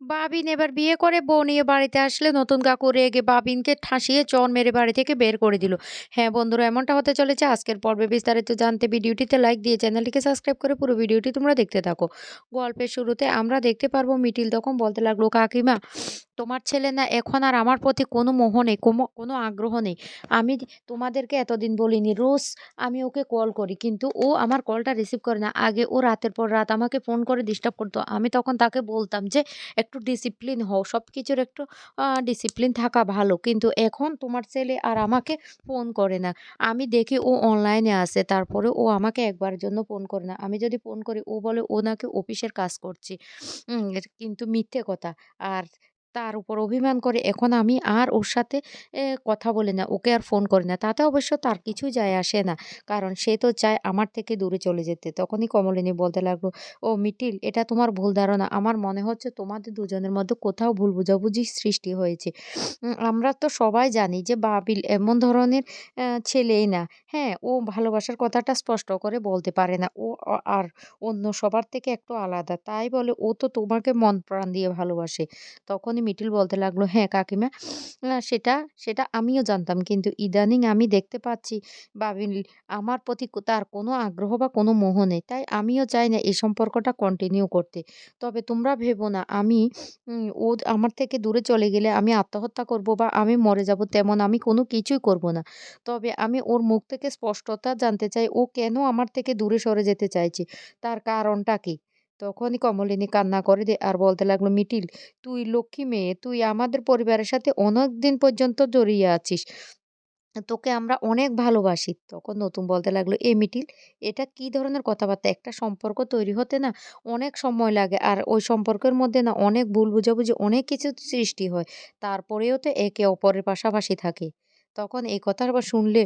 বাবিন এবার বিয়ে করে বউ নিয়ে বাড়িতে আসলে নতুন কাকু রেগে বাবিনকে ঠাসিয়ে চড় মেরে বাড়ি থেকে বের করে দিল। হ্যাঁ বন্ধুরা, এমনটা হতে চলেছে আজকের পর্বে। বিস্তারিত জানতে ভিডিওটিতে লাইক দিয়ে চ্যানেলটিকে সাবস্ক্রাইব করে পুরো ভিডিওটি তোমরা দেখতে থাকো। গল্পের শুরুতে আমরা দেখতে পারবো মিটিল তখন বলতে লাগলো, কাকিমা তোমার ছেলে না এখন আর আমার প্রতি কোনো মোহ নেই, কোনো আগ্রহ নেই। আমি তোমাদেরকে এতদিন বলিনি, রোজ আমি ওকে কল করি কিন্তু ও আমার কলটা রিসিভ করে না। আগে ও রাতের পর রাত আমাকে ফোন করে ডিস্টার্ব করতো, আমি তখন তাকে বলতাম যে একটু ডিসিপ্লিন হও, সব কিছুর একটু ডিসিপ্লিন থাকা ভালো। কিন্তু এখন তোমার ছেলে আর আমাকে ফোন করে না। আমি দেখি ও অনলাইনে আছে, তারপরে ও আমাকে একবারের জন্য ফোন করে না। আমি যদি ফোন করি ও বলে ও নাকি অফিসের কাজ করছে। কিন্তু মিথ্যে কথা। আর তার উপর অভিমান করে এখন আমি আর ওর সাথে কথা বলি না, ওকে আর ফোন করি না। তাতে অবশ্য তার কিছুই যায় আসে না। কারণ সে তো চায় আমার থেকে দূরে চলে যেতে। তখনই কমলিনী বলতে লাগলো, ও মিটিল, এটা তোমার ভুল ধারণা। আমার মনে হচ্ছে তোমাদের দুজনের মধ্যে কোথাও ভুল বোঝাবুঝি সৃষ্টি হয়েছে। আমরা তো সবাই জানি যে বাবিল এমন ধরনের ছেলেই না। হ্যাঁ, ও ভালোবাসার কথাটা স্পষ্ট করে বলতে পারে না। ও আর অন্য সবার থেকে একটু আলাদা। তাই বলে ও তো তোমাকে মন প্রাণ দিয়ে ভালোবাসে। তখনই মিটিল বলতে লাগলো, হ্যাঁ কাকিমা, সেটা সেটা আমিও জানতাম। কিন্তু ইদানিং আমি দেখতে পাচ্ছি বাবিল আমার প্রতি তার কোনো আগ্রহ বা কোনো মোহ নেই। তাই আমিও চাই না এই সম্পর্কটা কন্টিনিউ করতে। তবে তোমরা ভেবো না আমি ও আমার থেকে দূরে চলে গেলে আমি আত্মহত্যা করব বা আমি মরে যাব, তেমন আমি কোনো কিছুই করব না। তবে আমি ওর মুখ থেকে স্পষ্টতা জানতে চাই ও কেন আমার থেকে দূরে সরে যেতে চাইছে? তার কারণটা কি? তখনই কমলিনী কান্না করে আর বলতে লাগলো, মিটিল তুই লক্ষ্মী মেয়ে, তুই আমাদের পরিবারের সাথে অনেকদিন পর্যন্ত জড়িয়ে আছিস। তোকে আমরা অনেক ভালোবাসি। তখন নতুন বলতে লাগলো, এ মিটিল, এটা কি ধরনের কথাবার্তা? একটা সম্পর্ক তৈরি হতে না অনেক সময় লাগে। আর ওই সম্পর্কের মধ্যে না অনেক ভুল বোঝাবুঝি অনেক কিছু সৃষ্টি হয়। তারপরেও তো একে অপরের পাশাপাশি থাকে। তখন এই কথা আবার শুনলে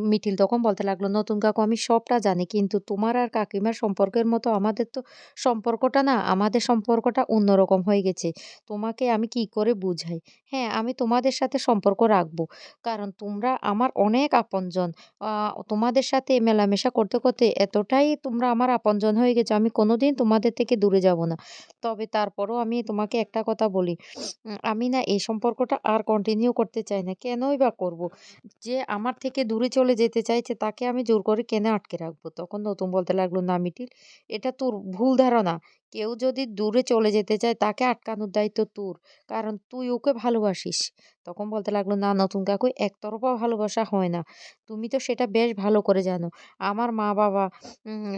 মিটিল তখন বলতে লাগলো, নতুন কাকু আমি সবটা জানি। কিন্তু তোমার আর কাকিমার সম্পর্কের মতো আমাদের তো সম্পর্কটা না, আমাদের সম্পর্কটা অন্যরকম হয়ে গেছে। তোমাকে আমি কি করে বুঝাই? হ্যাঁ, আমি তোমাদের সাথে সম্পর্ক রাখবো। কারণ তোমরা আমার অনেক আপনজন। আ তোমাদের সাথে মেলামেশা করতে, করতে এতটাই তোমরা আমার আপনজন হয়ে গেছো, আমি কোনোদিন তোমাদের থেকে দূরে যাব না। তবে তারপরও আমি তোমাকে একটা কথা বলি, আমি না এই সম্পর্কটা আর কন্টিনিউ করতে চাই না। কেনই বা করব? যে আমার থেকে দূরে চলে যেতে চাইছে তাকে আমি জোর করে কেন আটকে রাখবো? তখন নতুন বলতে লাগলো, না মিটিল, এটা তোর ভুল ধারণা। কেউ যদি দূরে চলে যেতে চায় তাকে আটকানোর দায়িত্ব তোর। কারণ তুই ওকে ভালোবাসিস। তখন বলতে লাগলো, না নতুন কাকু, একতরফা ভালোবাসা হয় না। তুমি তো সেটা বেশ ভালো করে জানো। আমার মা-বাবা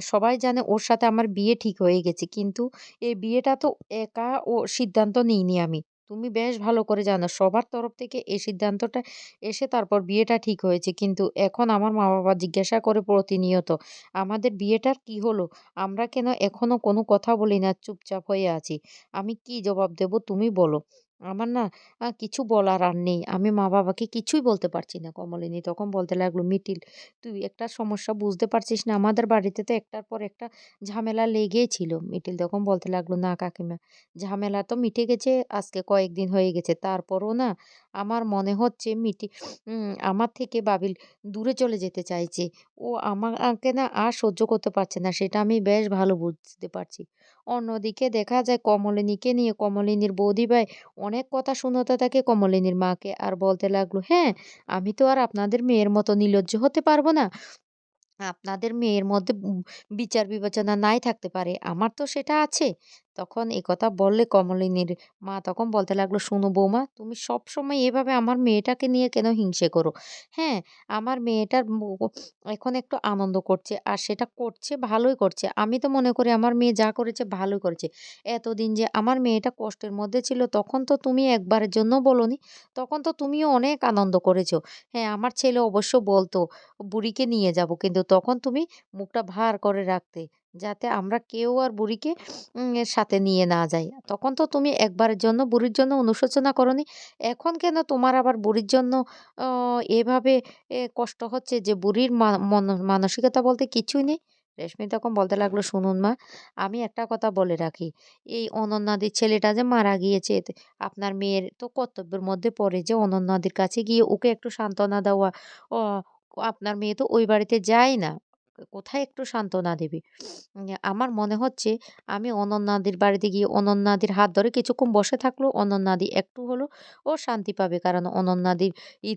সবাই জানে ওর সাথে আমার বিয়ে ঠিক হয়ে গেছে। কিন্তু এই বিয়েটা তো একা সিদ্ধান্ত নিইনি আমি। তুমি বেশ ভালো করে জানো সবার তরফ থেকে এই সিদ্ধান্তটা এসে তারপর বিয়েটা ঠিক হয়েছে। কিন্তু এখন আমার মা-বাবা জিজ্ঞাসা করে প্রতিনিয়ত, আমাদের বিয়েটার কি হলো? আমরা কেন এখনো কোনো কথা বলি না, চুপচাপ হয়ে আছি? আমি কি জবাব দেব তুমি বলো? আমার না কিছু বলার আর নেই। আমি মা-বাবাকে কিছুই বলতে পারছি না। কমলিনী তখন বলতে লাগলো, মিটিল, তুই একটা সমস্যা বুঝতে পারছিস না? আমাদের বাড়িতে তো একটার পর একটা ঝামেলা লেগেই ছিল। মিটিল তখন বলতে লাগলো, না কাকিমা, ঝামেলা তো মিটে গেছে, আজকে কয়েকদিন হয়ে গেছে। তারপরও না আমার মনে হচ্ছে আমার থেকে বাবিল দূরে চলে যেতে চাইছে। ও আমাকে না আর সহ্য করতে পারছে না, সেটা আমি বেশ ভালো বুঝতে পারছি। অন্যদিকে দেখা যায় কমলিনীকে নিয়ে কমলিনীর বৌদিভাই অনেক কথা শোনাতে থাকে কমলিনীর মাকে। আর বলতে লাগলো, হ্যাঁ, আমি তো আর আপনাদের মেয়ের মতো নির্লজ্জ হতে পারবো না। আপনাদের মেয়ের মধ্যে বিচার বিবেচনা নাই থাকতে পারে। আমার তো সেটা আছে। তখন একথা বললে কমলিনীর মা তখন বলতে লাগলো, শোনো বৌমা, তুমি সবসময় এভাবে আমার মেয়েটাকে নিয়ে কেন হিংসে করো? হ্যাঁ, আমার মেয়েটার এখন একটু আনন্দ করছে। আর সেটা করছে, ভালোই করছে। আমি তো মনে করি আমার মেয়ে যা করেছে ভালোই করেছে। এতদিন যে আমার মেয়েটা কষ্টের মধ্যে ছিল তখন তো তুমি একবারের জন্যও বলোনি। তখন তো তুমিও অনেক আনন্দ করেছ। হ্যাঁ, আমার ছেলে অবশ্য বলত বুড়িকে নিয়ে যাব। কিন্তু তখন তুমি মুখটা ভার করে রাখতে। যাতে আমরা কেউ আর বুড়িকে এর সাথে নিয়ে না যাই। তখন তো তুমি একবারের জন্য বুড়ির জন্য অনুশোচনা করোনি। এখন কেন তোমার আবার বুড়ির জন্য অ এভাবে কষ্ট হচ্ছে যে বুড়ির মানসিকতা বলতে কিছুই নেই? রেশমি তখন বলতে লাগলো, শুনুন মা, আমি একটা কথা বলে রাখি। এই অনন্যাদির ছেলেটা যে মারা গিয়েছে, আপনার মেয়ের তো কর্তব্যের মধ্যে পড়ে যে অনন্যাদির কাছে গিয়ে ওকে একটু সান্ত্বনা দেওয়া। অ আপনার মেয়ে তো ওই বাড়িতে যায় না। কোথায় একটু সান্ত্বনা দেবে? আমার মনে হচ্ছে আমি অনন্যাদির বাড়িতে গিয়ে অনন্যাদির হাত ধরে কিছুক্ষণ বসে থাকলেও অনন্যাদি একটু হলেও ও শান্তি পাবে। কারণ অনন্যাদির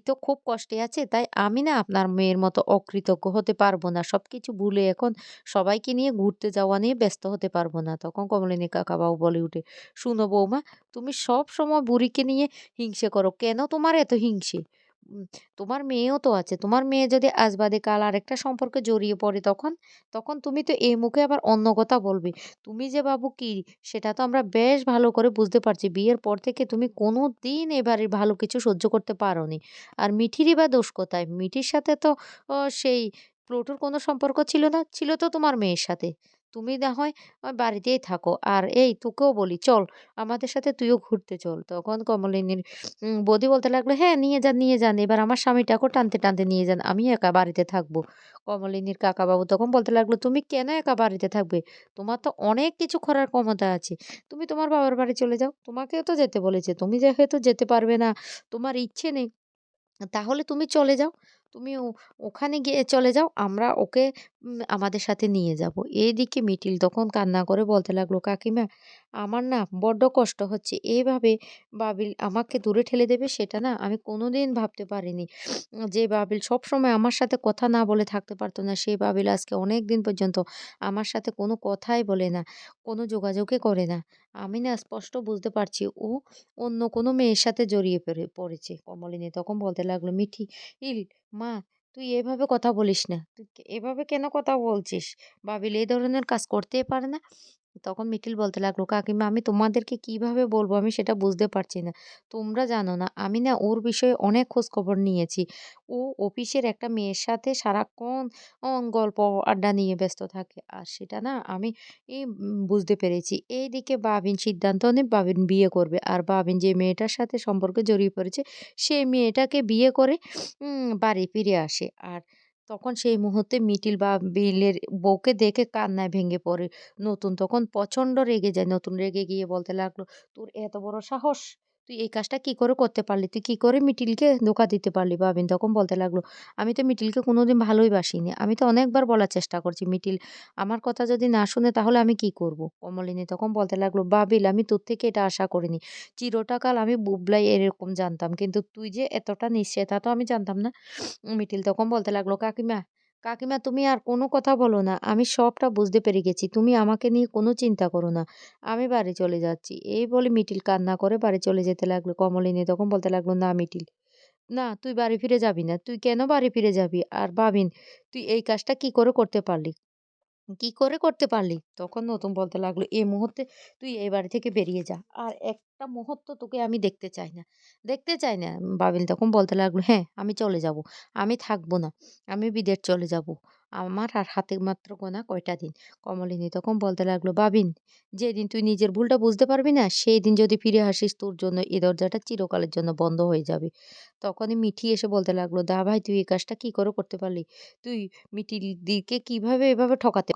তো খুব কষ্টে আছে। তাই আমি না আপনার মেয়ের মতো অকৃতজ্ঞ হতে পারব না। সবকিছু ভুলে এখন সবাইকে নিয়ে ঘুরতে যাওয়া নিয়ে ব্যস্ত হতে পারব না। তখন কমলিনী কাকাবাবু বলে উঠে, "শুনো বৌমা, তুমি সবসময় বুড়িকে নিয়ে হিংসে করো। কেন তোমার এত হিংসে? উম তোমার মেয়েও তো আছে। তোমার মেয়ে যদি আজ বাদে কাল আরেকটা সম্পর্কে জড়িয়ে পড়ে তখন? তখন তুমি তো এই মুখে আবার অন্য কথা বলবে। তুমি যে বাবু কি সেটা তো আমরা বেশ ভালো করে বুঝতে পারছি। বিয়ের পর থেকে তুমি কোনোদিন এ বাড়ির ভালো কিছু সহ্য করতে পারোনি। আর মিঠিরই বা দোষ কোথায়? মিঠির সাথে তো সেই প্লুটোর কোনো সম্পর্ক ছিল না। ছিল তো তোমার মেয়ের সাথে। তুমি না হয় বাড়িতেই থাকো। আর এই তোকেও বলি চল আমাদের সাথে তুইও ঘুরতে চল। তখন কমলিনীর বৌদি বলতে লাগলো, "হ্যাঁ, নিয়ে যান, নিয়ে যান। এবার আমার স্বামীটাকেও টানতে, টানতে নিয়ে যান। আমি একা বাড়িতে থাকবো।" কমলিনীর কাকাবাবু তখন বলতে লাগলো, "তুমি কেন একা বাড়িতে থাকবে? তোমার তো অনেক কিছু করার ক্ষমতা আছে। তুমি তোমার বাবার বাড়ি চলে যাও। তোমাকেও তো যেতে বলেছে। তুমি যেহেতু যেতে পারবে না, তোমার ইচ্ছে নেই তাহলে তুমি চলে যাও। তুমি ওখানে গিয়ে চলে যাও। আমরা ওকে আমাদের সাথে নিয়ে যাবো।" এদিকে মিটিল তখন কান্না করে বলতে লাগলো, "কাকিমা আমার না বড্ড কষ্ট হচ্ছে। এভাবে বাবিল আমাকে দূরে ঠেলে দেবে সেটা না আমি কোনোদিন ভাবতে পারিনি। যে বাবিল সবসময় আমার সাথে কথা না বলে থাকতে পারত না, সেই বাবিল আজকে অনেকদিন পর্যন্ত আমার সাথে কোনো কথাই বলে না, কোনো যোগাযোগই করে না। আমি না স্পষ্ট বুঝতে পারছি ও অন্য কোনো মেয়ের সাথে জড়িয়ে পড়েছে।" কমলিনী তখন বলতে লাগলো, "মিঠি মা তুই এভাবে কথা বলিস না। তুই এভাবে কেন কথা বলছিস? বাবিল এই ধরনের কাজ করতেই পারে না।" তখন মিঠিল বলতে লাগলো, "কাকিমা আমি তোমাদেরকে কিভাবে বলবো আমি সেটা বুঝতে পারছি না। তোমরা জানো না আমি না ওর বিষয়ে অনেক খোঁজখবর নিয়েছি। ও অফিসের একটা মেয়ের সাথে সারাক্ষণ গল্প আড্ডা নিয়ে ব্যস্ত থাকে। আর সেটা না আমি বুঝতে পেরেছি। এইদিকে বাবিন সিদ্ধান্ত নেয় বাবিন বিয়ে করবে। আর বাবিন যে মেয়েটার সাথে সম্পর্কে জড়িয়ে পড়েছে সেই মেয়েটাকে বিয়ে করে বাড়ি ফিরে আসে। আর তখন সেই মুহূর্তে মিটিল বাবিলের বউকে দেখে কান্নায় ভেঙে পড়ে। নতুন তখন প্রচন্ড রেগে যায়। নতুন রেগে গিয়ে বলতে লাগলো, "তোর এত বড় সাহস! তুই এই কাজটা কি করে করতে পারলি? তুই কি করে মিটিলকে ধোঁকা দিতে পারলি?" বাবিন তখন বলতে লাগলো, "আমি তো মিটিলকে কোনোদিন ভালোই বাসিনি। আমি তো অনেকবার বলার চেষ্টা করছি। মিটিল আমার কথা যদি না শুনে তাহলে আমি কি করব?" কমলিনী তখন বলতে লাগলো, "বাবিল আমি তোর থেকে এটা আশা করিনি। চিরটাকাল আমি বুবলাই এরকম জানতাম। কিন্তু তুই যে এতটা নিঃস্ব তা তো আমি জানতাম না।" মিটিল তখন বলতে লাগলো, "কাকিমা, কাকিমা তুমি আর কোনো কথা বলো না। আমি সবটা বুঝতে পেরে গেছি। তুমি আমাকে নিয়ে কোনো চিন্তা করো না। আমি বাড়ি চলে যাচ্ছি।" এই বলে মিটিল কান্না করে বাড়ি চলে যেতে লাগলো। কমলিনী তখন বলতে লাগলো, "না মিটিল, না তুই বাড়ি ফিরে যাবি না। তুই কেন বাড়ি ফিরে যাবি? আর ভাবিন তুই এই কাজটা কি করে করতে পারলি? কি করে করতে পারলি?" তখন নতুন বলতে লাগলো, "এই মুহূর্তে তুই এই বাড়ি থেকে বেরিয়ে যা। আর একটা মুহূর্ত তোকে আমি দেখতে চাই না। দেখতে চাই না।" বাবিন তখন বলতে লাগলো, "হ্যাঁ, আমি চলে যাব। আমি থাকবো না। আমি বিদেশ চলে যাব। আমার আর হাতে মাত্র গোনা কয়টা দিন।" কমলিনী তখন বলতে লাগলো, "বাবিন যেদিন তুই নিজের ভুলটা বুঝতে পারবি না, সেই দিন যদি ফিরে আসিস তোর জন্য এই দরজাটা চিরকালের জন্য বন্ধ হয়ে যাবে।" তখনই মিঠি এসে বলতে লাগলো, "দা ভাই তুই এই কাজটা কি করে করতে পারলি? তুই মিটির দিকে কিভাবে এভাবে ঠকাতে